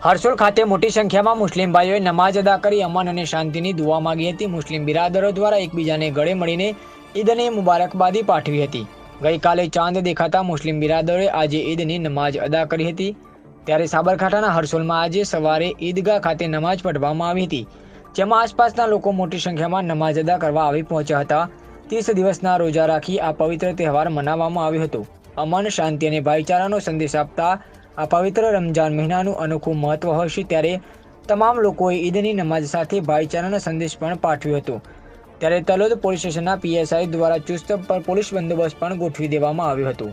હરસોલ ખાતે મોટી સંખ્યામાં મુસ્લિમ ભાઈઓએ નમાઝ અદા કરી અમન અને શાંતિની દુઆ માંગી હતી। મુસ્લિમ બિરાદરો દ્વારા એકબીજાને ગળે મળીને ઈદની મુબારકબાદી પાઠવી હતી। ગઈકાલે ચાંદ દેખાતા મુસ્લિમ બિરાદરોએ આજે ઈદની નમાઝ અદા કરી હતી। ત્યારે સાબરકાંઠાના હરસોલમાં આજે સવારે ઈદગાહ ખાતે નમાઝ પઢવામાં આવી હતી, જેમાં આસપાસના લોકો મોટી સંખ્યામાં નમાઝ અદા કરવા આવી પહોંચ્યા હતા। 30 દિવસના રોજા રાખી આ પવિત્ર તહેવાર મનાવવામાં આવ્યો હતો। અમન, શાંતિ અને ભાઈચારાનો સંદેશ આપતા આ પવિત્ર રમજાન મહિનાનું અનોખું મહત્વ હોય છે, ત્યારે તમામ લોકોએ ઈદની નમાઝ સાથે ભાઈચારાનો સંદેશ પણ પાઠવ્યો હતો। ત્યારે તલોદ પોલીસ સ્ટેશનના પીએસઆઈ દ્વારા ચુસ્ત પોલીસ બંદોબસ્ત પણ ગોઠવી દેવામાં આવ્યો હતો।